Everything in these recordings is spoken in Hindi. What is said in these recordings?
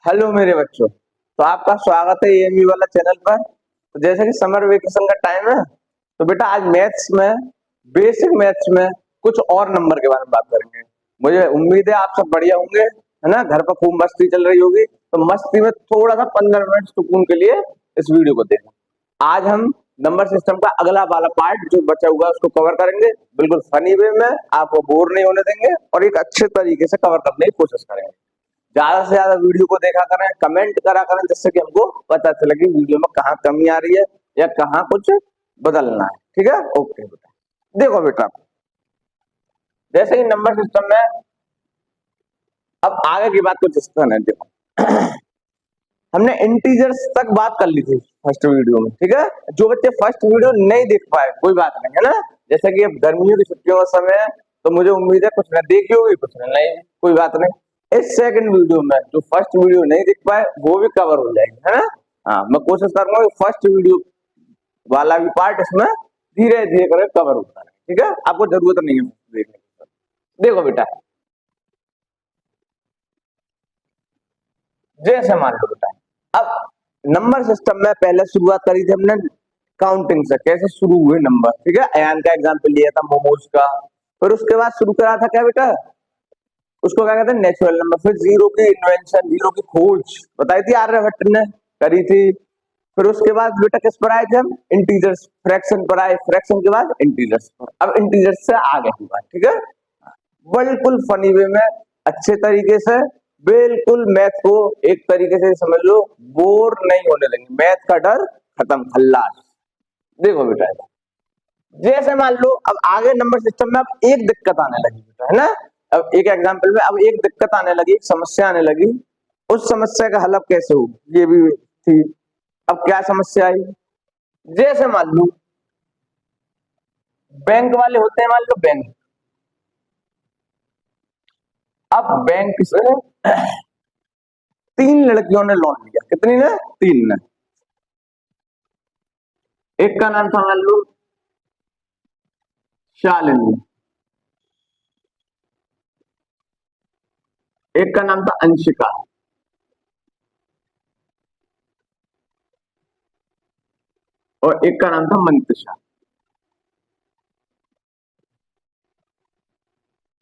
हेलो मेरे बच्चों। तो आपका स्वागत है एएमयू वाला चैनल पर। तो जैसे कि समर वेकेशन का टाइम है, तो बेटा आज मैथ्स में, बेसिक मैथ्स में कुछ और नंबर के बारे में बात करेंगे। मुझे उम्मीद है आप सब बढ़िया होंगे, है ना। घर पर खूब मस्ती चल रही होगी, तो मस्ती में थोड़ा सा 15 मिनट सुकून के लिए इस वीडियो को देखें। आज हम नंबर सिस्टम का अगला वाला पार्ट जो बचा हुआ है उसको कवर करेंगे, बिल्कुल फनी वे में, आपको बोर नहीं होने देंगे और एक अच्छे तरीके से कवर करने की कोशिश करेंगे। ज्यादा से ज्यादा वीडियो को देखा करें, कमेंट करा करें, जिससे कि हमको पता चले कि वीडियो में कहाँ कमी आ रही है या कहाँ कुछ बदलना है। ठीक है, ओके बेटा। देखो बेटा, जैसे ही नंबर सिस्टम में अब आगे की बात कुछ इस तरह है। देखो हमने इंटीजर्स तक बात कर ली थी फर्स्ट वीडियो में। ठीक है, जो बच्चे फर्स्ट वीडियो नहीं देख पाए कोई बात नहीं, है ना। जैसे कि अब गर्मियों की छुट्टियों का समय है, तो मुझे उम्मीद है कुछ ने देखी होगी, कुछ ने नहीं, कोई बात नहीं। इस सेकंड वीडियो में जो फर्स्ट वीडियो नहीं देख पाए वो भी कवर हो जाएगी, है ना। हाँ, मैं कोशिश करूंगा कि फर्स्ट वीडियो वाला भी पार्ट इसमें धीरे धीरे करके कवर होता है। ठीक है, आपको जरूरत नहीं है देखने की। देखो बेटा, जैसे मान लो बेटा, अब नंबर सिस्टम में पहले शुरुआत करी थी हमने काउंटिंग से, कैसे शुरू हुए नंबर। ठीक है, अयान का एग्जांपल लिया था, मोमोज का। फिर उसके बाद शुरू करा था क्या बेटा, उसको क्या कहते हैं, नेचुरल नंबर। फिर जीरो की इन्वेंशन, जीरो की खोज बताई थी आर्यभट्ट ने, करी थी। फिर उसके बाद बेटा किस पर आए थे हम, इंटीजर्स, फ्रैक्शन पर आए। फ्रैक्शन के बाद इंटीजर्स पर, अब इंटीजर्स से आगे की बात। ठीक है, बिल्कुल फनी वे में, अच्छे तरीके से, बिल्कुल मैथ को एक तरीके से समझ लो, बोर नहीं होने देंगे, मैथ का डर खत्म, खल्लास। देखो बेटा, जैसे मान लो अब आगे नंबर सिस्टम में अब एक दिक्कत आने लगी बेटा, है ना। अब एक एग्जांपल में अब एक दिक्कत आने लगी, एक समस्या आने लगी। उस समस्या का हल अब कैसे हो, ये भी थी। अब क्या समस्या आई, जैसे मान लो बैंक वाले होते हैं, मान लो बैंक। अब बैंक से 3 लड़कियों ने लोन लिया। कितनी ने, 3 ने। एक का नाम था मान लो शालिनी, एक का नाम था अंशिका, और एक का नाम था मंतशा।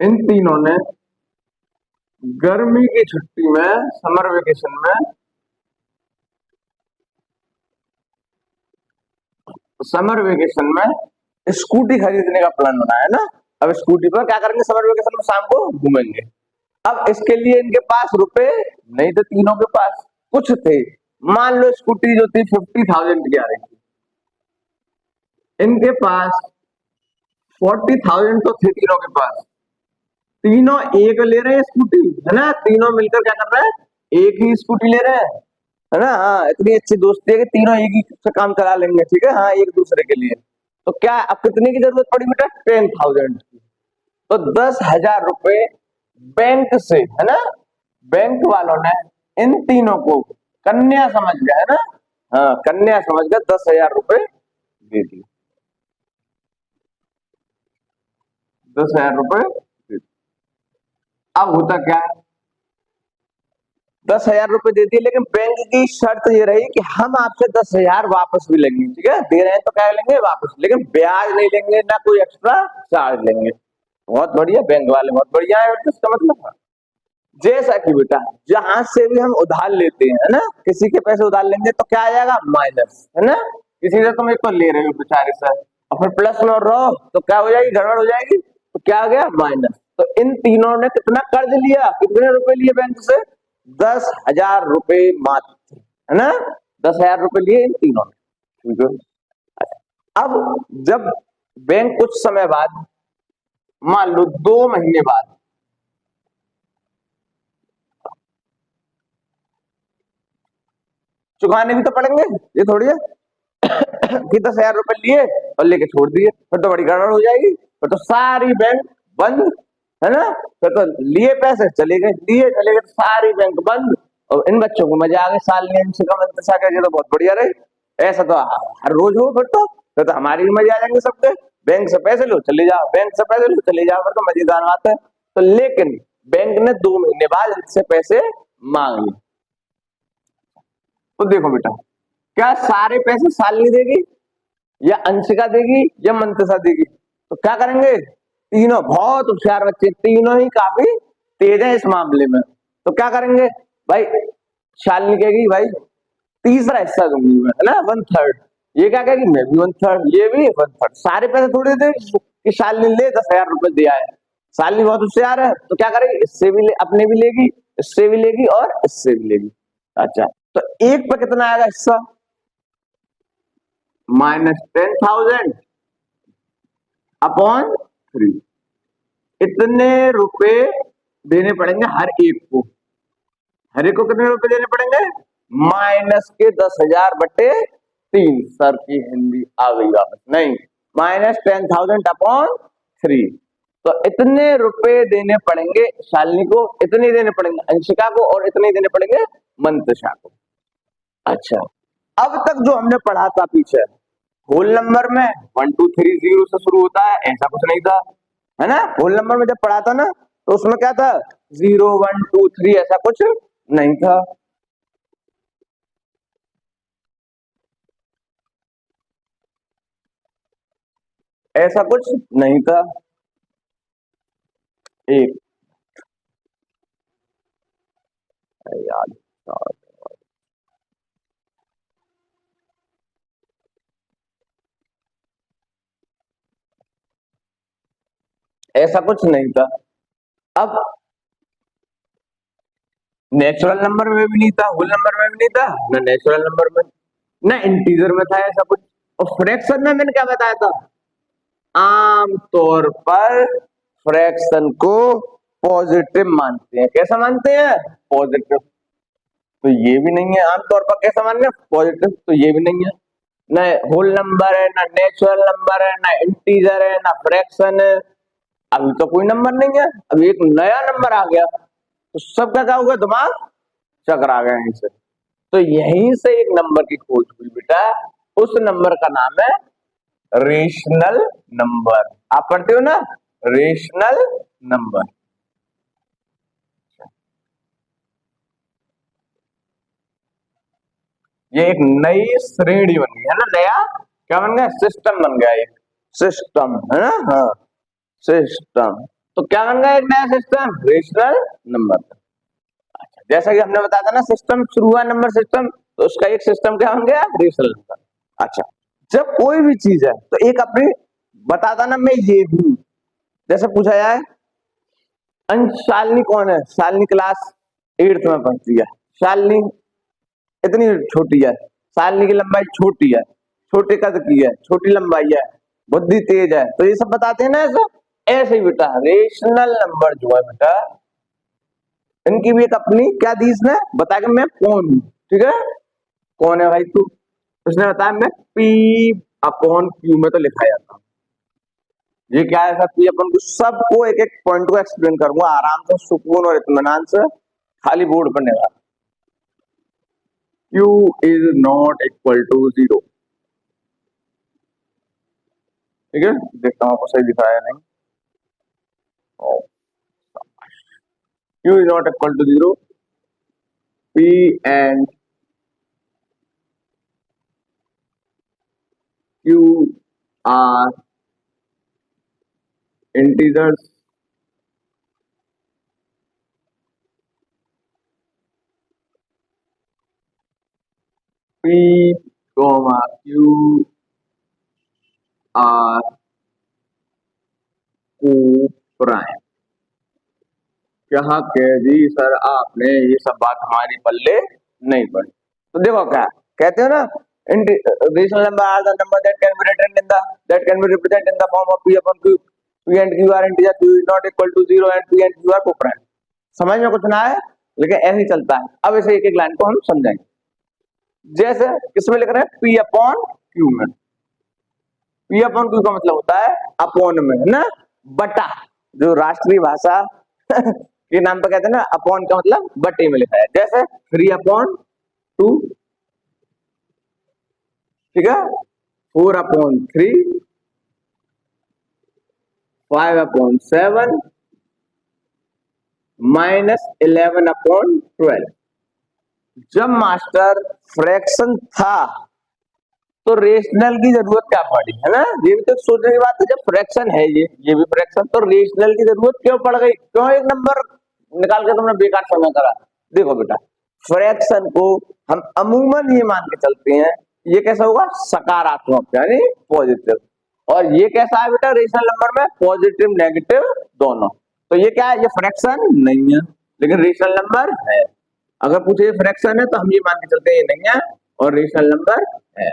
इन तीनों ने गर्मी की छुट्टी में, समर वेकेशन में, स्कूटी खरीदने का प्लान बनाया ना। अब स्कूटी पर क्या करेंगे, समर वेकेशन में शाम को घूमेंगे। अब इसके लिए इनके पास रुपए नहीं थे, तीनों के पास कुछ थे। मान लो स्कूटी जो थी 50,000 की आ रही थी, इनके पास 40,000 तो थे तीनों के पास। तीनों एक ले रहे हैं स्कूटी, है ना। तीनों मिलकर क्या कर रहे हैं, एक ही स्कूटी ले रहे हैं, है ना। हाँ, इतनी अच्छी दोस्ती है कि तीनों एक ही से काम चला लेंगे। ठीक है, हाँ, एक दूसरे के लिए। तो क्या अब कितने की जरूरत पड़ी बेटा, 10,000 की। तो 10,000 रुपए बैंक से, है ना, बैंक वालों ने इन तीनों को कन्या समझ गया, है ना। हाँ, कन्या समझ गया, 10,000 रुपए दे दिए। 10,000 रुपए दे दिए। अब होता क्या है, 10,000 रुपए दे दिए, लेकिन बैंक की शर्त ये रही कि हम आपसे 10,000 वापस भी लेंगे। ठीक है, दे रहे हैं तो क्या लेंगे वापस, लेकिन ब्याज नहीं लेंगे, ना कोई एक्स्ट्रा चार्ज लेंगे। बहुत बढ़िया, बैंक वाले बहुत बढ़िया है। इसका मतलब जैसा कि बेटा जहां से भी हम उधार लेते हैं, है ना, किसी के पैसे उधार लेंगे तो क्या आ जाएगा, माइनस, है ना। किसी से तुम एक तो ले रहे हो बेचारे से, और फिर प्लस में रहो तो क्या हो जाएगी, गड़बड़ हो जाएगी। तो क्या आ गया, माइनस। तो इन तीनों ने कितना कर्ज लिया, कितने रुपए लिए बैंक से, 10,000 रुपए मात्र, है ना। 10,000 रुपए लिए इन तीनों ने। ठीक है, अब जब बैंक कुछ समय बाद, मान लो 2 महीने बाद, चुकाने भी तो पड़ेंगे, ये थोड़ी है कि 10,000 रुपए लिए और लेके छोड़ दिए, फिर तो बड़ी गड़बड़ हो जाएगी। फिर तो सारी बैंक बंद, है ना। फिर तो लिए पैसे चले गए, लिए चले गए, तो सारी बैंक बंद। और इन बच्चों को मजा आ गया, साल ने इनसे का मंतशा का, तो बहुत बढ़िया रहे। ऐसा तो हर रोज हो, फिर तो हमारी भी मजे आ जाएंगे सबके। बैंक से पैसे लो चले जाओ, बैंक से पैसे लो चले जाओ, फिर तो मजेदार बात है। तो लेकिन बैंक ने 2 महीने बाद इनसे पैसे मांग लिए। तो देखो बेटा, क्या सारे पैसे शालिनी देगी या अंशिका देगी या मंतसा देगी? तो क्या करेंगे, तीनों बहुत होशियार बच्चे, तीनों ही काफी तेज है इस मामले में। तो क्या करेंगे भाई, शालिनी कहेगी भाई तीसरा हिस्सा दूंगी मैं, है ना, 1/3। ये क्या कहेगी, मैं भी 1/3, ये भी 1/3। सारे पैसे थोड़ी दे कि शालिनी ले 10,000 रुपए दिया है। शालिनी बहुत होशियार है, तो क्या करेगी, इससे भी ले, अपने भी लेगी, इससे भी लेगी और इससे भी लेगी। अच्छा, तो एक पे कितना आएगा हिस्सा, -10,000 अपॉन 3। इतने रुपए देने पड़ेंगे हर एक को। हर एक को कितने रुपए देने पड़ेंगे, -10,000/3। सर की हिंदी आ गई वापस, नहीं, -10,000/3। तो इतने रुपए देने पड़ेंगे शालिनी को, इतने देने पड़ेंगे अंशिका को और इतने देने पड़ेंगे मंतशा को। अच्छा, अब तक जो हमने पढ़ा था पीछे, होल नंबर में 1 2 3 0 से शुरू होता है, ऐसा कुछ नहीं था, है ना। होल नंबर में जब पढ़ा था ना, तो उसमें क्या था, 0 1 2 3 ऐसा कुछ नहीं था। ऐसा कुछ नहीं था। एक याद, ऐसा कुछ नहीं था। अब नेचुरल नंबर में भी नहीं था, होल नंबर में भी नहीं था, ना नेचुरल नंबर में, ना इंटीजर में था ऐसा कुछ। और फ्रैक्शन में मैंने क्या बताया था, आम तौर पर फ्रैक्शन को पॉजिटिव मानते हैं। कैसा मानते हैं, पॉजिटिव। तो ये भी नहीं है, आमतौर पर कैसा मान रहे हैं, पॉजिटिव। तो ये भी नहीं है, ना होल नंबर है, ना नेचुरल नंबर है, ना इंटीजर है, ना फ्रैक्शन है। अभी तो कोई नंबर नहीं है, अभी एक नया नंबर आ गया, तो सबका क्या होगा, दिमाग चकरा गया यहीं से। तो यहीं से एक नंबर की खोज हुई बेटा, उस नंबर का नाम है रेशनल नंबर। आप पढ़ते हो ना, रेशनल नंबर। ये एक नई श्रेणी बन गई है ना, नया क्या बन गया, सिस्टम बन गया, एक सिस्टम, है ना। हाँ, सिस्टम। तो क्या बन गया, एक नया सिस्टम, रेशनल नंबर। अच्छा, जैसा कि हमने बताया था ना, सिस्टम शुरू हुआ नंबर सिस्टम, तो उसका एक सिस्टम क्या बन गया, रेशनल नंबर। अच्छा, जब कोई भी चीज है तो एक अपनी बताता ना, मैं ये हूं। जैसे पूछा जाए शालिनी कौन है, शालिनी क्लास 8th में पढ़ती है, शालिनी इतनी छोटी है, शालिनी की लंबाई छोटी है, छोटे कद की है, छोटी लंबाई है, बुद्धि तेज है, तो ये सब बताते हैं ना। ऐसा ऐसे ही बेटा रेशनल नंबर जो है बेटा, इनकी भी एक अपनी क्या दी इसने, बताया कि मैं कौन हूं। ठीक है, कौन है भाई तू, उसने बताया मैं P/Q में तो लिखा जाता हूँ। ये क्या है, सब अपन को सबको एक एक पॉइंट को एक्सप्लेन करूंगा आराम से, सुकून और इत्मीनान से, खाली बोर्ड पर निगाह। Q is not equal to 0। ठीक है, देखता हूँ आपको सही दिख रहा है नहीं। Q is not equal to 0, P and Q are integers P, Q are coprime. क्या कह दी सर आपने, ये सब बात हमारी पल्ले नहीं पड़ी। तो देखो क्या कहते हो ना, rational number are the number that can be written in the that can be represent in the form of P/Q, P and Q are integer, Q is not equal to 0 and P and Q are coprime. समझ में कुछ ना आए, लेकिन ऐसे ही चलता है। अब इसे एक एक लाइन को हम समझाएंगे। जैसे किसमें लिख रहे हैं, P/Q में। P/Q का मतलब होता है अपॉन में, है ना, बटा। जो राष्ट्रीय भाषा के नाम पर कहते हैं ना, अपॉन का मतलब बटे में लिखा है। जैसे 3/2, ठीक है, 4/3, 5/7, -11/12। जब मास्टर फ्रैक्शन था तो रेशनल की जरूरत क्या पड़ी, है ना। ये भी तो सोचने की बात है, जब फ्रैक्शन है ये भी फ्रैक्शन, तो रेशनल की जरूरत क्यों पड़ गई, क्यों एक नंबर निकाल के तुमने बेकार समय करा। देखो बेटा, फ्रैक्शन को हम अमूमन ये मान के चलते हैं, ये कैसा होगा, सकारात्मक यानी पॉजिटिव, और ये कैसा है बेटा रेशनल नंबर में, पॉजिटिव नेगेटिव दोनों। तो ये क्या है, ये फ्रैक्शन नहीं है लेकिन रेशनल नंबर है। अगर पूछे ये फ्रैक्शन है तो हम ये मान के चलते हैं ये नहीं है और रेशनल नंबर है।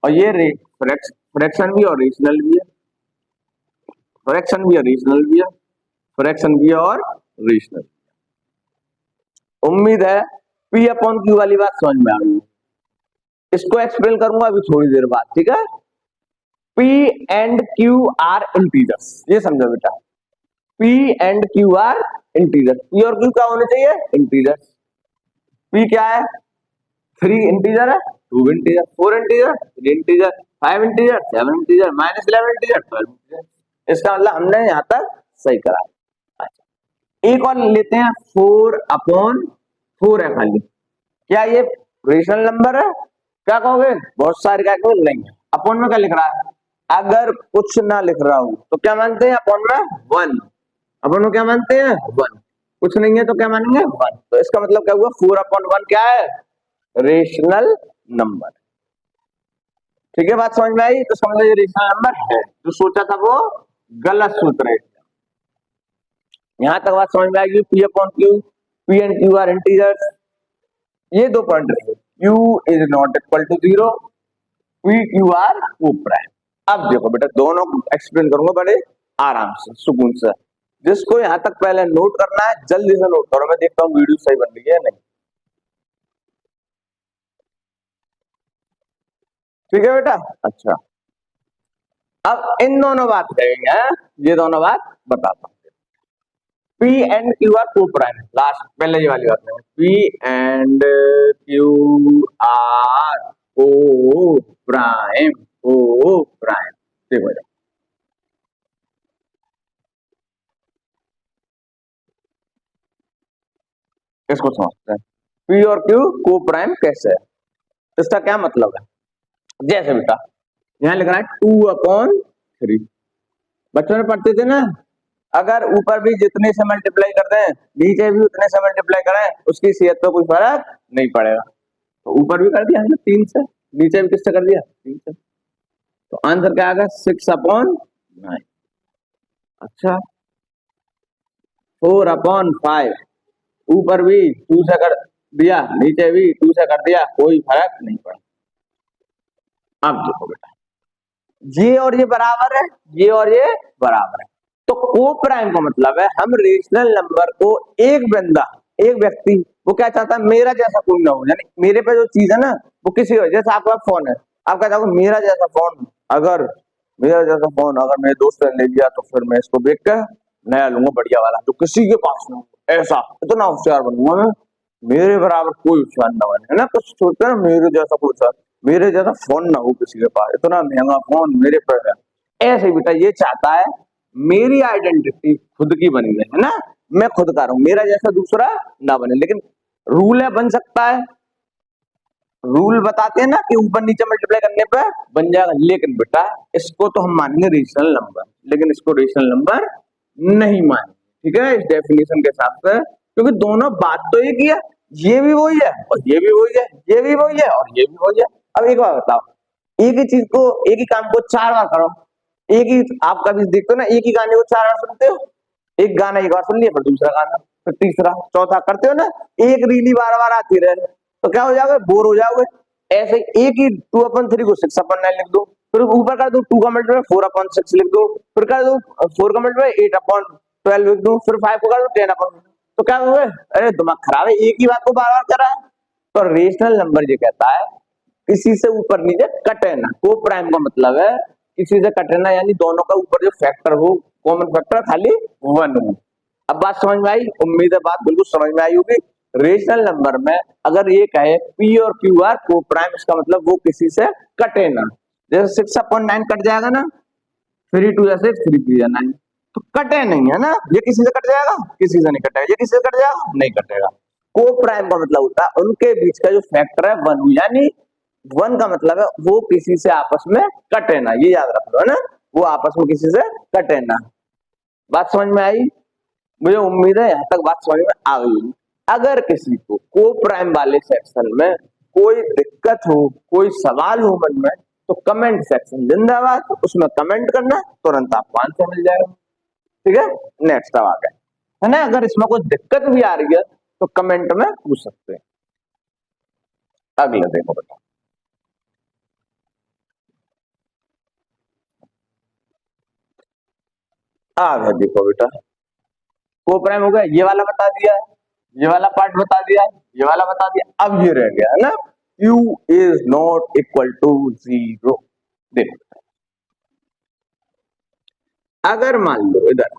और ये फ्रैक्शन भी और रेशनल भी है, फ्रैक्शन भी और रेशनल भी है, फ्रैक्शन भी और रेशनल। उम्मीद है पी अपॉन क्यू वाली बात समझ में आ गई। इसको एक्सप्लेन करूंगा अभी थोड़ी देर बाद, ठीक है। P and Q are integers, ये समझो बेटा, P and Q are integers. P और Q क्या होने चाहिए, इंटीजर्स। P क्या है, 3 इंटीजर है, 2 integer, 4 integer, 3 integer, 5 integer, 7 integer, -11 integer, 12 integer. इसका मतलब हमने यहां तक सही करा। अच्छा, एक और लेते हैं, 4 अपॉन 4 है खाली, क्या ये रेशनल नंबर है, क्या कहोगे, बहुत सारे क्या कहोगे, नहीं है। अपॉन में क्या लिख रहा है, अगर कुछ ना लिख रहा हूं तो क्या मानते हैं, अपॉन में 1, अपॉन में क्या मानते हैं 1, कुछ नहीं है तो क्या मानेंगे 1। तो इसका मतलब क्या हुआ, 4 अपॉन 1 क्या है, रेशनल नंबर। ठीक है, बात समझ में आई, तो समझ लीजिए रेशनल नंबर है, जो सोचा था वो गलत सूत्र है। यहां तक बात समझ में आएगी, P upon Q, P and Q are integers, ये 2 पॉइंट रहे, Q is not equal to 0, P Q are coprime. अब देखो बेटा, दोनों को एक्सप्लेन करूंगा बड़े आराम से, सुकून से। जिसको यहां तक पहले नोट करना है जल्दी से नोट करो, मैं देखता हूँ वीडियो सही बन रही है नहीं। ठीक है बेटा, अच्छा अब इन दोनों बात करेंगे, ये दोनों बात बताता हूँ। P एंड क्यू आर को प्राइम, लास्ट पहले ये वाली बात है, P एंड क्यू आर को प्राइम, ओ प्राइम। देखो इसको समझते हैं, P और Q को प्राइम कैसे है, इसका क्या मतलब है। जैसे बेटा यहाँ लिख रहा है 2/3, बच्चों ने पढ़ते थे ना, अगर ऊपर भी जितने से मल्टीप्लाई कर दें नीचे भी उतने से मल्टीप्लाई करें उसकी सेहत पे कोई फर्क नहीं पड़ेगा। तो ऊपर भी कर दिया हमने 3 से, नीचे भी किससे कर दिया 3 से, तो आंसर क्या आएगा 6/9। अच्छा 4/5, ऊपर भी 2 से कर दिया नीचे भी 2 से कर दिया, कोई फर्क नहीं पड़ा। अब देखो बेटा, ये और ये बराबर है, ये और ये बराबर है, तो को प्राइम का मतलब है हम रेशनल नंबर को एक बंदा, एक व्यक्ति, वो क्या चाहता है, मेरा जैसा कोई ना हो, यानी मेरे पे जो चीज है ना वो किसी और, जैसे आपका फोन है, आप कहते हो मेरा जैसा फोन, अगर मेरा जैसा फोन अगर मेरे दोस्त ने ले लिया तो फिर मैं इसको देख कर नया लूंगा बढ़िया वाला, जो किसी के पास ना हो, ऐसा इतना होशियार बनूंगा मैं, मेरे बराबर कोई होशियार ना बने, है ना। कुछ सोचते हैं मेरे जैसा कोई होशियार, मेरे जैसा फोन ना हो किसी के पास, इतना महंगा फोन मेरे पे है। ऐसे बेटा ये चाहता है मेरी आइडेंटिटी खुद की बनी है ना, मैं खुद का रहूं, मेरा जैसा दूसरा ना बने। लेकिन रूल है, बन सकता है, रूल बताते हैं ना कि ऊपर नीचे मल्टीप्लाई करने पे बन जाएगा, लेकिन बेटा इसको तो हम मानेंगे रेशनल नंबर, लेकिन इसको रेशनल नंबर नहीं मानेंगे, ठीक है, इस डेफिनेशन के हिसाब से, क्योंकि दोनों बात तो एक ही है, ये भी वही है और ये भी वही है, ये भी वही है और ये भी वही है। अब एक बार बताओ, एक ही चीज को, एक ही काम को 4 बार करो, एक ही, आप कभी देखते हो ना एक ही गाने को 4 बार सुनते हो, एक गाना एक बार सुन लिया फिर दूसरा गाना फिर तीसरा चौथा करते हो ना, एक रीली बार बार आती रहे तो क्या हो जाओगे, बोर हो जाओगे। ऐसे एक ही 2/3 को 6/9 लिख दो, फिर ऊपर कर दो 2 का मल्टीप्लाई 4/6 लिख दो, फिर कर दो 4 का मल्टीप्लाई 8/12 लिख दो, फिर 5 को कर दो 10/, तो क्या हुए, अरे दिमाग खराब है, एक ही बात को बार बार कर रहा है। तो रेशनल नंबर ये कहता है किसी से ऊपर नीचे कटे ना, को प्राइम का मतलब है किसी से कटे ना, यानी दोनों का ऊपर जो फैक्टर हो, कॉमन फैक्टर खाली 1 हो। अब बात समझ में आई, उम्मीद है बात बिल्कुल समझ में आई होगी। रेशनल नंबर में अगर ये कहे पी और क्यू आर को प्राइम, इसका मतलब वो किसी से कटे ना, जैसे 6/9 कट जाएगा ना, 3 2 जा 6 3 3 जा 9, तो कटे नहीं है ना, ये किसी से कट जाएगा, किसी से नहीं कटेगा, ये किसी से कट जाएगा नहीं कटेगा। को प्राइम का मतलब होता है उनके बीच का जो फैक्टर है 1 हो, यानी 1 का मतलब है वो किसी से आपस में कटे ना, ये याद रख लो है ना, वो आपस में किसी से कटे ना। बात समझ में आई? मुझे उम्मीद है यहाँ तक बात समझ में आ गई। अगर किसी को को प्राइम वाले सेक्शन में कोई दिक्कत हो, कोई सवाल हो मन में, तो कमेंट सेक्शन जिंदाबाद, उसमें कमेंट करना, तुरंत आपको आंसर मिल जाएगा। ठीक है, नेक्स्ट अब आ गए है ना। अगर इसमें कोई दिक्कत भी आ रही है तो कमेंट में पूछ सकते हैं। अगले देखो बेटा, आ गया देखो बेटा, को प्राइम हो गया, ये वाला बता दिया, ये वाला पार्ट बता दिया, ये वाला बता दिया, अब ये रह गया है ना, Q is not equal to 0। देखो अगर मान लो इधर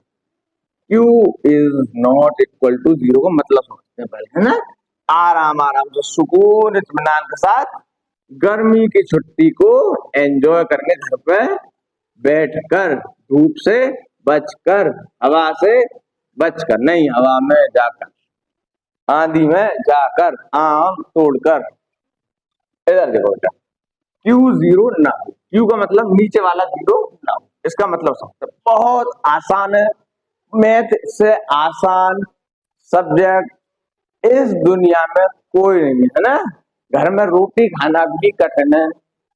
Q is not equal to 0 का मतलब समझते हैं पहले, है ना। आराम आराम से सुकून इत्मीनान के साथ गर्मी की छुट्टी को एंजॉय करने घर पे बैठकर, धूप से बचकर, हवा से बचकर नहीं, हवा में जाकर, आंधी में जाकर, आम तोड़कर। इधर देखो बेटा, Q 0 ना हो, Q का मतलब नीचे वाला 0 ना हो, इसका मतलब समझते बहुत आसान है। मैथ से आसान सब्जेक्ट इस दुनिया में कोई नहीं है ना। घर में रोटी खाना भी कठिन है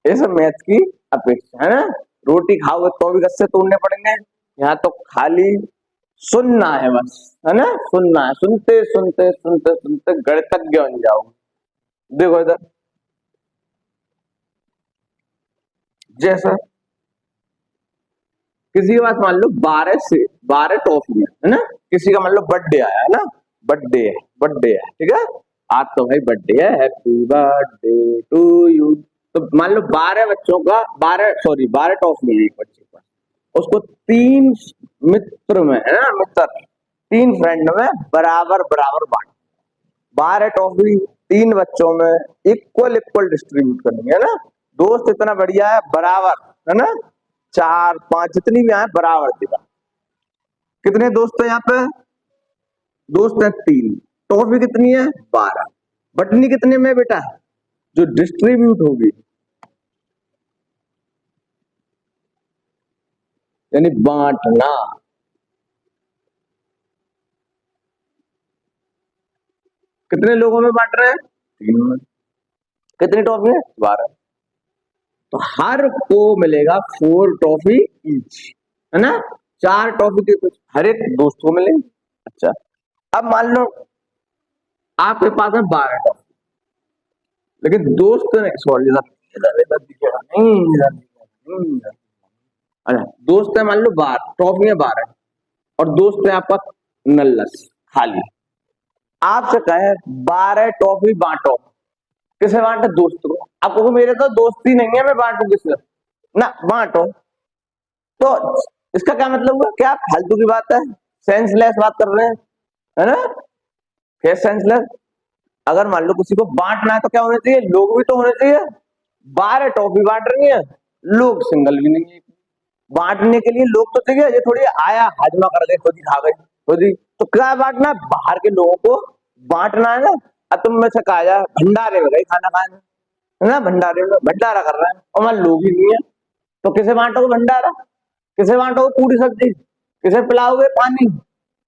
इस मैथ की अपेक्षा, है ना। रोटी खाओगे तो भी गस्से तोड़ने पड़ेंगे, यहाँ तो खाली सुनना है बस, है ना, सुनना है, सुनते सुनते सुनते सुनते गणितज्ञ बन जाओगे। देखो इधर जैसा किसी के पास मान लो 12 टॉफी है ना, किसी का मान लो बर्थडे आया है ना, बर्थडे है, ठीक है, आज तो भाई बर्थडे है, हैप्पी बर्थडे टू यू। तो मान लो 12 बच्चों का 12 टॉफी है एक बच्चे का, उसको 3 मित्र में, है ना, मित्र 3 फ्रेंड में बराबर बराबर बांट, 12 टॉफी 3 बच्चों में इक्वल इक्वल डिस्ट्रीब्यूट करनी है ना। दोस्त इतना बढ़िया है, बराबर, है ना, 4 5 जितनी भी आए बराबर देगा। कितने दोस्त है यहाँ पे? दोस्त है 3, टॉफी कितनी है? 12, बटनी कितने में बेटा? जो डिस्ट्रीब्यूट होगी, यानी बांटना। कितने लोगों में बांट रहे हैं? 3 में। कितनी टॉफी है? 12। तो हर को मिलेगा 4 टॉफी ईच, है ना, 4 टॉफी के कुछ हर एक दोस्त को मिलेंगे। अच्छा, अब मान लो आपके पास है 12 टॉफी, लेकिन दोस्त ने सॉरी अच्छा, दोस्त है मान लो 12 टॉफी है 12, और दोस्त है आपका नल्लस खाली, आपसे कहे 12 टॉफी बांटो, किसे बांटे? दोस्त को। आपको मेरे तो दोस्ती नहीं है, मैं बांटू किससे ना, बांटो। तो इसका क्या मतलब हुआ? क्या फालतू की बात है, सेंसलेस बात कर रहे हैं, है ना, क्या सेंसलेस। अगर मान लो किसी को बांटना है तो क्या होना चाहिए? लोग भी तो होने चाहिए। 12 टॉफी बांट रही है, लोग सिंगल भी नहीं है, बांटने के लिए लोग तो चाहिए। ये थोड़ी आया हाजमा कर गए, खुद ही खा गए, खुद ही, तो क्या बांटना? बाहर के लोगों को बांटना है ना। अब तुम में से कहा जाए भंडारे में गई खाना खाने, है ना, भंडारे में भंडारा कर रहा है और वहां लोग ही नहीं है, तो किसे बांटोगे भंडारा? किसे बांटोगे पूरी सब्जी? किसे पिलाओगे पानी?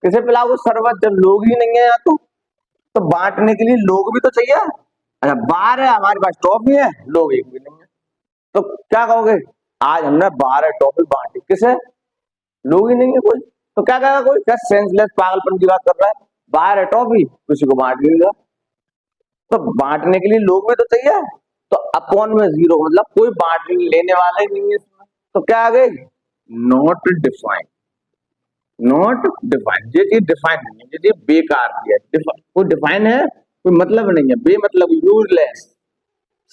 किसे पिलाओगे शरबत, जब लोग ही नहीं है यहाँ तो बांटने के लिए लोग भी तो चाहिए। अच्छा, 12 हमारे पास टॉफी है, लोग एक भी नहीं है, तो क्या कहोगे? आज हमने 12 टॉफी बांटी, किसे? लोग ही नहीं है कोई, तो क्या कहेगा कोई? क्या सेंसलेस पागलपन की बात कर रहा है, 12 टॉफी किसी को बांट नहीं रहा, तो बांटने के लिए लोग भी तो चाहिए। तो अपॉन में 0 मतलब कोई बांट लेने वाला ही नहीं है इसमें, तो क्या आ गई? Not defined. नॉट डिफाइंड, ये चीज डिफाइन नहीं है, ये चीज बेकार है, कोई डिफाइन है, कोई मतलब नहीं है, बेमतलब, यूजलेस,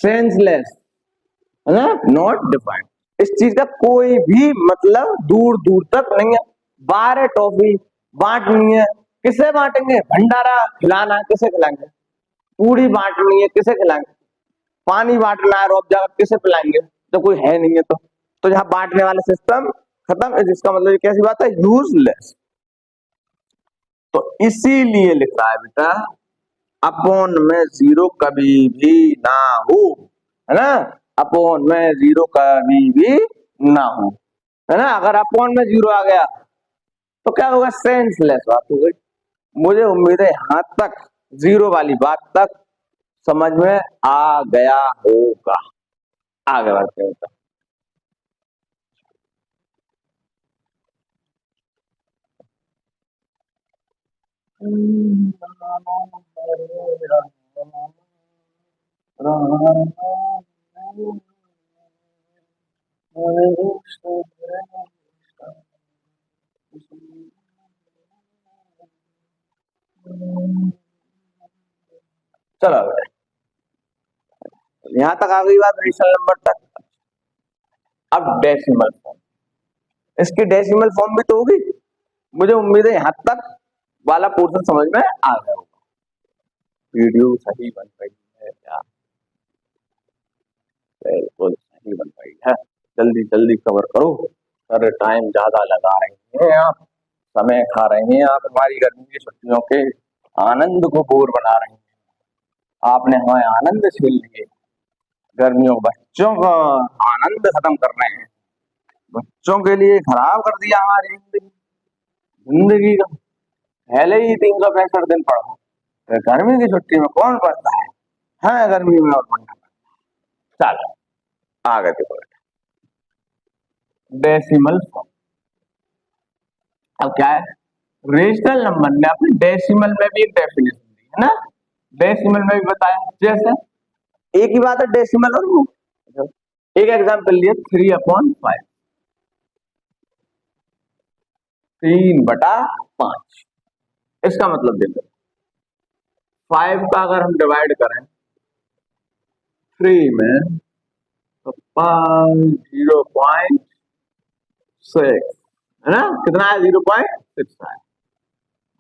सेंसलेस, है ना, नॉट डिफाइंड। इस चीज का कोई भी मतलब दूर दूर तक नहीं है। 12 टॉफी बांटनी है, किसे बांटेंगे? भंडारा खिलाना है, किसे खिलाएंगे? पूरी बांटनी है, किसे खिलाएंगे? पानी बांटना है, रूअफ़ज़ा किसे पिलाएंगे? तो कोई है नहीं है, तो यहाँ बांटने वाला सिस्टम खत्म, जिसका मतलब ये कैसी बात है? यूजलेस। तो इसीलिए लिख रहा है बेटा अपॉन में जीरो कभी भी ना हो, है ना, अपॉन में जीरो कभी भी ना हो, है ना। अगर अपॉन में जीरो आ गया तो क्या होगा, सेंसलेस बात हो गई। मुझे उम्मीद है यहां तक जीरो वाली बात तक समझ में आ गया होगा। आगे बढ़ते हैं। चलो यहां तक आ गई बात रेशनल नंबर तक। अब डेसिमल फॉर्म, इसकी डेसिमल फॉर्म भी तो होगी। मुझे उम्मीद है यहां तक वाला पोर्शन समझ में आ गया होगा। वीडियो सही बन रही है क्या? बिल्कुल सही बन रही है। जल्दी जल्दी कवर करो। अरे टाइम ज्यादा लगा रहे हैं आप, समय खा रहे हैं आप, हमारी गर्मी की छुट्टियों के आनंद को बोर बना रहे हैं। आपने हमारे आनंद छीन लिए, गर्मियों बच्चों का आनंद खत्म कर रहे हैं, बच्चों के लिए खराब कर दिया हमारी जिंदगी। जिंदगी का पहले ही 365 दिन पढ़ो, तो गर्मी की छुट्टी में कौन पढ़ता है? हाँ गर्मी में और पढ़ना। चलो आगे देखो, डेसिमल फॉर्म। अब क्या है, रेशनल नंबर ने अपने डेसिमल में भी एक डेफिनेशन दी है ना, डेसिमल में भी बताया। जैसे एक ही बात है डेसिमल और वो, एक एग्जांपल लिया 3/5, 3/5। इसका मतलब देखो, 5 का अगर हम डिवाइड करें 3 में तो 0.6, है ना, कितना है, 0.6 है।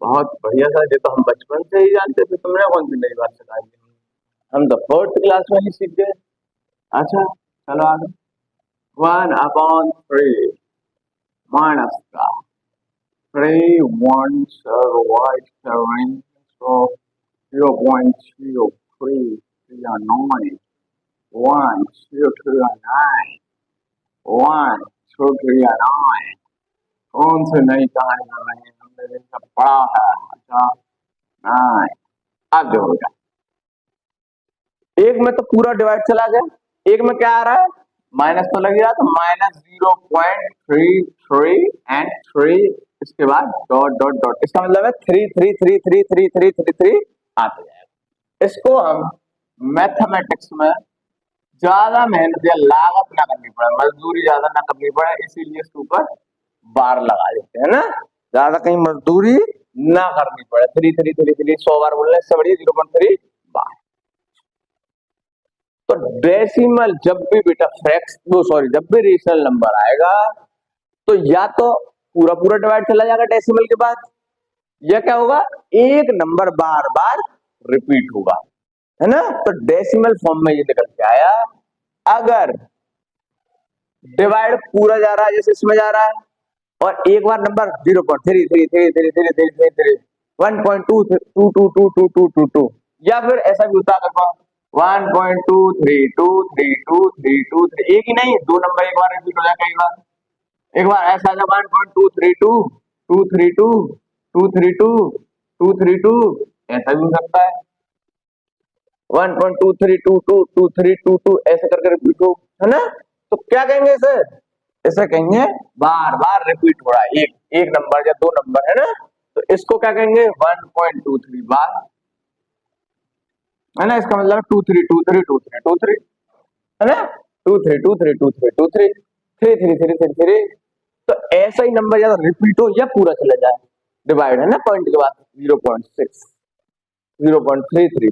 बहुत बढ़िया सर, ये तो हम बचपन से ही जानते थे, तुमने कौन सी नई बात सिखाई? हम तो 4th क्लास में ही सीख गए। अच्छा चलो आगे, 1/3 माइनस का 3 1 7 so 0.03 9 1 0 9 1 2 9। कौन से नई कहानी कर रहे हैं, हमने ये सब पढ़ा है। अच्छा 9 आगे हो गया। एक में तो पूरा डिवाइड चला गया, एक में क्या आ रहा है, माइनस तो लग रहा, तो -0.33 एंड 3, इसके बाद डॉट डॉट डॉट, इसका मतलब है 3 3 3 3 3 3 3 आते जाएगा। इसको हम मैथमेटिक्स में ज्यादा मेहनत या लागत ना करनी पड़े, मजदूरी ज्यादा ना करनी पड़े, इसीलिए इसके ऊपर बार लगा देते हैं ना, ज्यादा कहीं मजदूरी ना करनी पड़े। 3 3 3 3 100 बार बोलने से बढ़िया 0.3 बार। तो डेसिमल जब भी बेटा फ्रैक्स वो सॉरी जब भी रेशनल नंबर आएगा तो या तो पूरा पूरा डिवाइड चला जाएगा डेसिमल के बाद, या क्या होगा, एक नंबर बार बार रिपीट होगा, है ना। तो डेसिमल फॉर्म में ये निकल के आया, अगर डिवाइड पूरा जा रहा है जैसे इसमें जा रहा है, और एक बार नंबर 0.333333333 1.2222222, या फिर ऐसा भी होता है 1.2323232, एक ही नहीं, दो नंबर एक बार रिपीट हो जाए कई बार, एक बार ऐसा 1.232223222, ऐसा भी हो सकता है 1.2322232 ऐसे करके रिपीट हो, है ना। तो क्या कहेंगे इसे, इसे कहेंगे बार बार रिपीट हो रहा है एक एक नंबर या दो नंबर, है ना। तो इसको क्या कहेंगे, 1.23 बार, है ना। इसका मतलब 2 3 2 3 2 3 2 3, है ना, 2 3 2 3 2 3 2 3 3 3 3 3 3। तो ऐसा ही नंबर या रिपीट हो या पूरा चला जाए, डिवाइड, है ना, पॉइंट के बाद 0.6 0.33।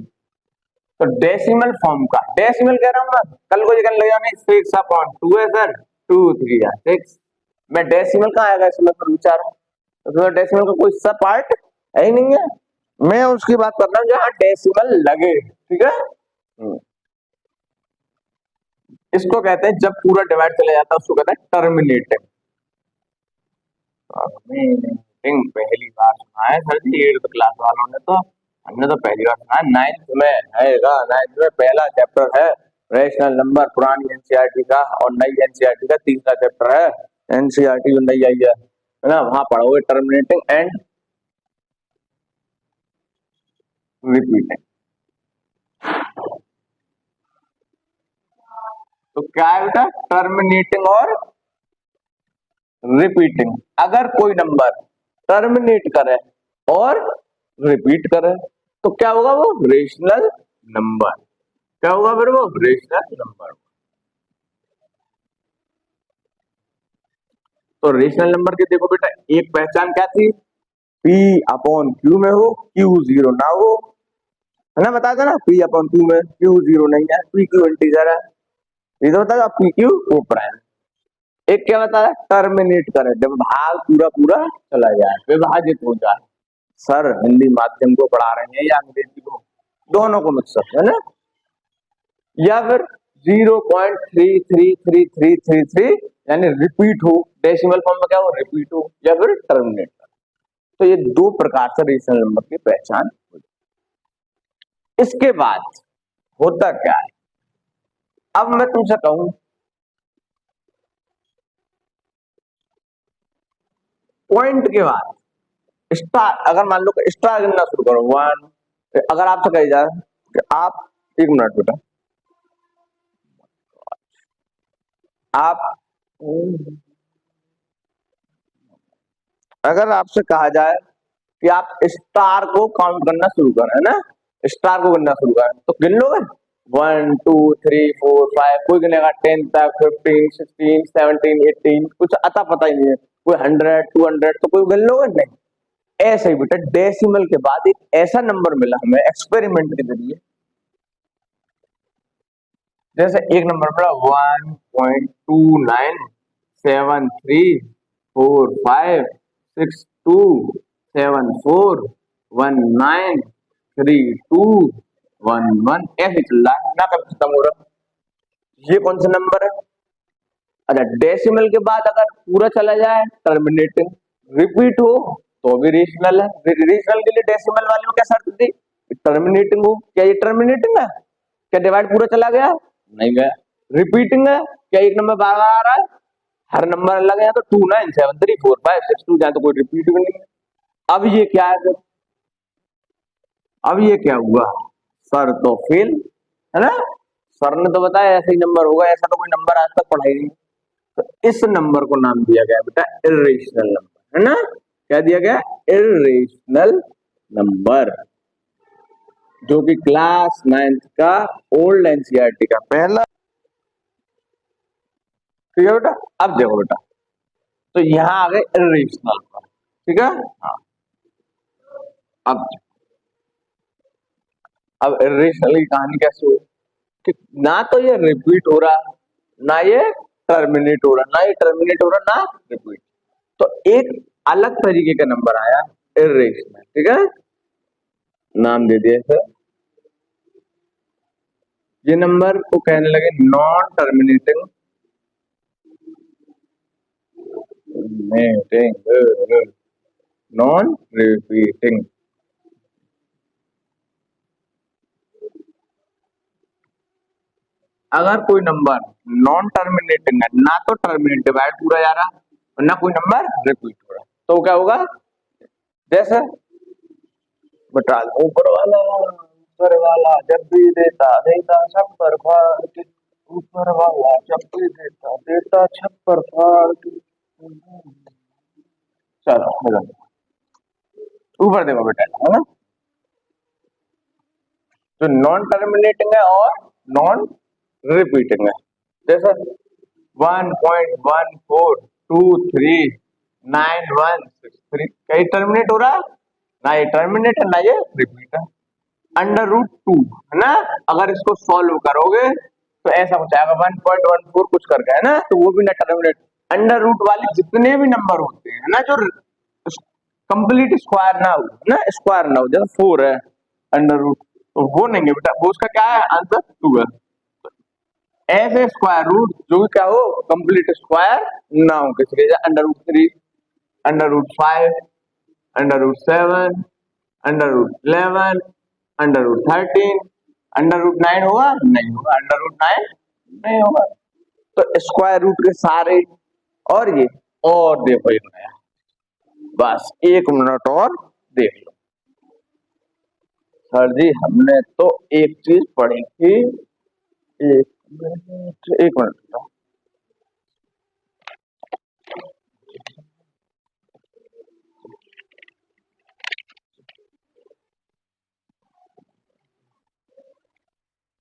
तो डेसिमल फॉर्म का, डेसिमल कह रहा हूं मैं, कल को जगह लग जाने 6/2 है सर, 2 3 6। मैं डेसिमल कहाँ आएगा इसमें पर विचार, तो डेसिमल का कोई सा पार्ट है ही नहीं है। मैं उसकी बात कर रहा हूँ जहाँ डेसिमल लगे, ठीक है। इसको कहते हैं जब पूरा डिवाइड चला जाता है उसको कहते हैं टर्मिनेटिंग। टर्मिनेटिंग पहली बार सुना है सर जी 8th क्लास वालों ने तो, हमने तो पहली बार सुना, नाइन्थ में हैगा, नाइन्थ में पहला चैप्टर है रेशनल नंबर, पुरानी एनसीईआरटी का, और नई एनसीईआरटी का तीसरा चैप्टर है। एनसीईआरटी जो नई आई है ना, वहां पढ़ोगे टर्मिनेटिंग एंड रिपीटिंग। तो क्या है बेटा, टर्मिनेटिंग और रिपीटिंग। अगर कोई नंबर टर्मिनेट करे और रिपीट करे तो क्या होगा, वो रेशनल नंबर। क्या होगा फिर, वो रेशनल नंबर। तो रेशनल नंबर की देखो बेटा एक पहचान क्या थी, P अपॉन Q में हो, Q जीरो ना हो, है ना, बताया था ना, P अपॉन Q में Q जीरो नहीं है, PQ इंटीजर है, ये तो बताया PQ वो प्राइम। एक क्या बताया, टर्मिनेट करे, जब भाग पूरा पूरा चला जाए, विभाजित हो जाए। सर हिंदी माध्यम को पढ़ा रहे हैं या अंग्रेजी को, दोनों को मिक्सअप है ना। या फिर 0.33333 यानी रिपीट हो, डेसिमल फॉर्म में क्या हो, रिपीट हो, या फिर टर्मिनेट। तो ये दो प्रकार से रेशनल नंबर की पहचान हो। इसके बाद होता क्या है, अब मैं तुमसे कहूं पॉइंट के बाद स्टार, अगर मान लो कि स्टार गिनना शुरू करो, वन, अगर आपसे कही जाए कि आप, एक मिनट बेटा, आप अगर आपसे कहा जाए कि आप स्टार को काउंट करना शुरू करें, है ना, स्टार को गिनना शुरू करें, तो गिन लोगे 1 2 3 4 5, कोई गिनेगा 10 तक, 15 16 17 18, कुछ अता पता ही नहीं है, कोई 100 200, तो कोई गिन लोगे नहीं। ऐसे ही बेटा डेसिमल के बाद एक ऐसा नंबर मिला हमें एक्सपेरिमेंट के जरिए, जैसे एक नंबर मिला 1.2973456274193211, ऐसे चल रहा है ना, कब खत्म हो रहा। ये कौन सा नंबर है, अच्छा डेसिमल के बाद अगर पूरा चला जाए टर्मिनेटिंग, रिपीट हो तो भी रेशनल है। रेशनल के लिए डेसिमल वाले में क्या शर्त थी, टर्मिनेटिंग हो, क्या ये टर्मिनेटिंग है, क्या डिवाइड पूरा चला गया, नहीं गया। रिपीटिंग है, क्या एक नंबर बार बार आ रहा है, हर नंबर अलग है, तो 29734562, जहां तो कोई रिपीट भी नहीं है। अब ये क्या है, अब ये क्या हुआ, सर तो फेल, है ना, सर ने तो बताया ऐसे ही नंबर होगा, ऐसा तो कोई नंबर आज तक पढ़ा ही नहीं। तो इस नंबर को नाम दिया गया बेटा इर्रेशनल नंबर, है ना, क्या दिया गया, इर्रेशनल नंबर, जो कि क्लास 9th का ओल्ड एनसीईआरटी का पहला। ठीक है बेटा, अब देखो बेटा, तो यहां आ गए इर्रेशनल पर, ठीक है, हाँ। अब इर्रेशनल की कहानी कैसे हो कि ना तो ये रिपीट हो रहा, ना ये टर्मिनेट हो रहा, ना ये टर्मिनेट हो रहा, ना रिपीट, तो एक अलग तरीके का नंबर आया इर्रेशनल, ठीक है, नाम दे दिया सर। ये नंबर को कहने लगे नॉन टर्मिनेटिंग, नॉन रिपीटिंग। अगर कोई नंबर नॉन टर्मिनेटिंग है, ना तो टर्मिनेट डिवाइड पूरा जा रहा और ना कोई नंबर रिपीट हो रहा, तो क्या होगा, जैसे बता ऊपर वाला जब भी देता देता छप्पर फाड़ के, ऊपर वाला जब भी देता देता छप्पर फाड़ के। चलो ऊपर देखो बेटा, है ना, जो नॉन टर्मिनेटिंग है और नॉन रिपीटिंग है, जैसे 1.14239163, कहीं टर्मिनेट हो रहा है, ना ये टर्मिनेट है ना ये रिपीट है। √2, है ना, अगर इसको सॉल्व करोगे तो ऐसा कुछ आएगा 1.14 कुछ करके, है ना, तो वो भी ना टर्मिनेट। √ वाले जितने भी नंबर होते हैं ना, जो कंप्लीट स्क्वायर ना हो, ना स्क्वायर ना हो, जैसे 4 है √ तो वो नहीं है बेटा, वो उसका क्या है आंसर 2 है। ऐसे स्क्वायर रूट जो भी क्या हो कंप्लीट स्क्वायर ना हो किसी के, √3, √5, √7, √11, √13, √9 होगा नहीं होगा, √9 नहीं होगा। तो स्क्वायर रूट के सारे और ये और देखो एक नया, बस 1 मिनट और देख लो। सर जी हमने तो एक चीज पढ़ी थी, 1 मिनट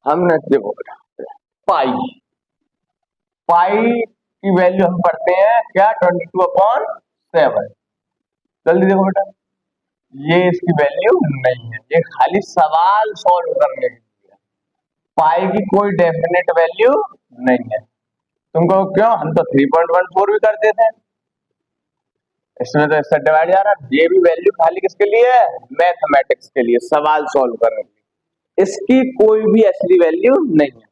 हमने देखो पाई पाई की वैल्यू हम पढ़ते हैं क्या, 22/7। जल्दी देखो बेटा, ये इसकी वैल्यू नहीं है, ये खाली सवाल सॉल्व करने के लिए। पाई की कोई डेफिनेट वैल्यू नहीं है। तुमको क्यों, हम तो 3.14 भी करते थे, इसमें तो इससे डिवाइड जा रहा है। ये भी वैल्यू खाली किसके लिए है, मैथमेटिक्स के लिए, सवाल सॉल्व करने के लिए। इसकी कोई भी असली वैल्यू नहीं है।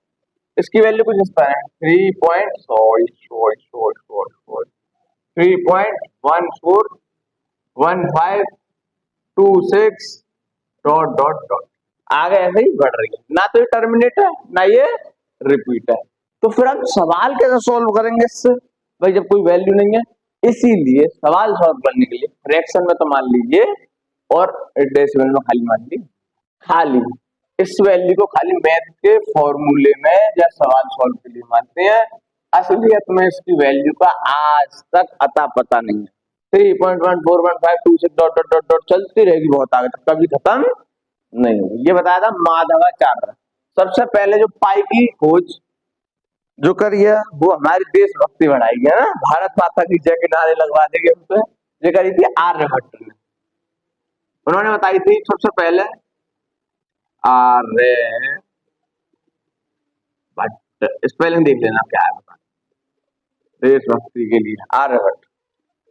इसकी वैल्यू कुछ इस तरह है, 3.141526 डॉट डॉट डॉट आगे ऐसे ही बढ़ रही है, ना तो ये टर्मिनेट है ना ये रिपीट है। तो फिर हम सवाल कैसे सॉल्व करेंगे इससे भाई, जब कोई वैल्यू नहीं है। इसीलिए सवाल सॉल्व करने के लिए फ्रैक्शन में तो मान लीजिए और डेसिमल में खाली मान लीजिए, खाली इस वैल्यू को खाली मैथ के फॉर्मूले में या सवाल सॉल्व के लिए मानते हैं। असलियत में इसकी वैल्यू का आज तक अता पता नहीं है। 3.141526 डॉट डॉट डॉट डॉट चलती रहेगी बहुत आगे तक, कभी खत्म नहीं होगी। ये बताया था माधवाचार्य। सबसे पहले जो पाई की खोज जो करी है वो हमारी देशभक्ति बढ़ाई है ना, भारत माता की जय के नारे लगवा देंगे हम पे, ये करी थी आर्यभट्ट ने। उन्होंने बताई थी सबसे पहले आर्यभट्ट, स्पेलिंग देख लेना क्या है, बता देशभक्ति के लिए आर्यभट्ट।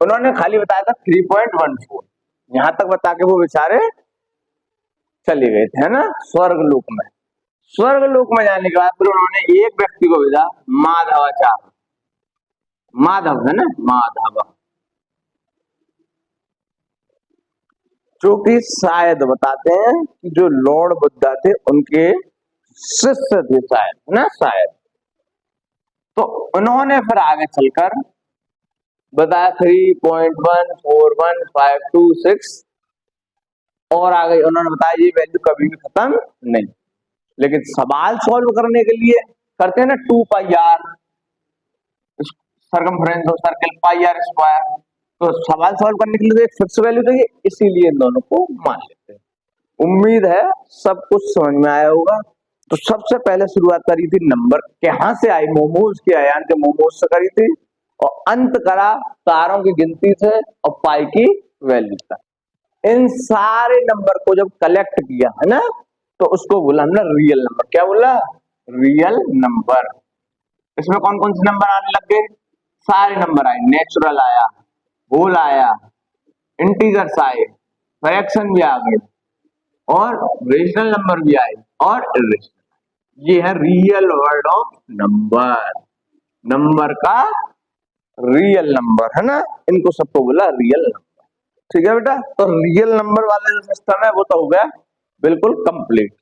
उन्होंने खाली बताया था 3.14, यहां तक बता के वो बेचारे चले गए थे, है ना, स्वर्गलोक में। स्वर्गलोक में जाने के बाद फिर उन्होंने एक व्यक्ति को भेजा, माधवाचार्य, माधव है ना, माधव, जो कि शायद बताते हैं कि जो लॉर्ड बुद्धा थे उनके शिष्य थे शायद, है ना, शायद। तो उन्होंने फिर आगे चलकर बताया 3.141526 और आगे उन्होंने बताया ये वैल्यू कभी भी खत्म नहीं। लेकिन सवाल सॉल्व करने के लिए करते हैं ना 2πr circumference of circle πr square, तो सवाल सॉल्व करने के लिए तो एक फिक्स वैल्यू चाहिए, इसीलिए इन दोनों को मान लेते हैं। उम्मीद है सब कुछ समझ में आया होगा। तो सबसे पहले शुरुआत करी थी नंबर कहां से आई, मोमोज के आयान के मोमोज से करी थी, और अंत करा तारों की गिनती से और पाई की वैल्यू तक। इन सारे नंबर को जब कलेक्ट किया है ना, तो उसको बोला हमने रियल नंबर। क्या बोला, रियल नंबर। इसमें कौन कौन से नंबर आने लग गए, सारे नंबर आए, नेचुरल आया, होल आया, इंटीजर्स आए, फ्रैक्शन भी आ गए, और रेशनल नंबर भी आए, और इरेशनल। ये है real word of number, number का रियल नंबर, है ना, इनको सबको बोला रियल नंबर। ठीक है बेटा, तो रियल नंबर वाला जो सिस्टम है वो तो हो गया बिल्कुल कंप्लीट।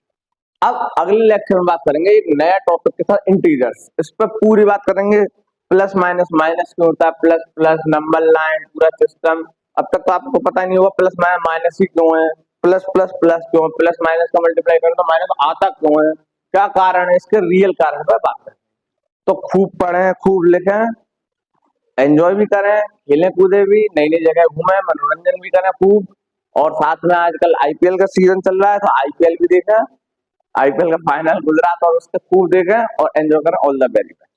अब अगले लेक्चर में बात करेंगे एक नया टॉपिक के साथ, इंटीजर्स। इस पर पूरी बात करेंगे, प्लस माइनस, माइनस क्यों होता है, प्लस प्लस, नंबर लाइन, पूरा सिस्टम। अब तक तो आपको पता नहीं होगा प्लस माइनस, माइनस ही क्यों है, प्लस प्लस प्लस क्यों, प्लस माइनस का मल्टीप्लाई करें तो माइनस आता क्यों है, क्या कारण है, इसके रियल कारण पर बात करें। तो खूब पढ़ें, खूब लिखें, एंजॉय भी करें, खेलें कूदे भी, नई नई जगह घूमें, मनोरंजन भी करें खूब। और साथ में आजकल आईपीएल का सीजन चल रहा है, तो आईपीएल भी देखें, आईपीएल का फाइनल गुजरात और उसके खूब देखें और एंजॉय करें। All the very best.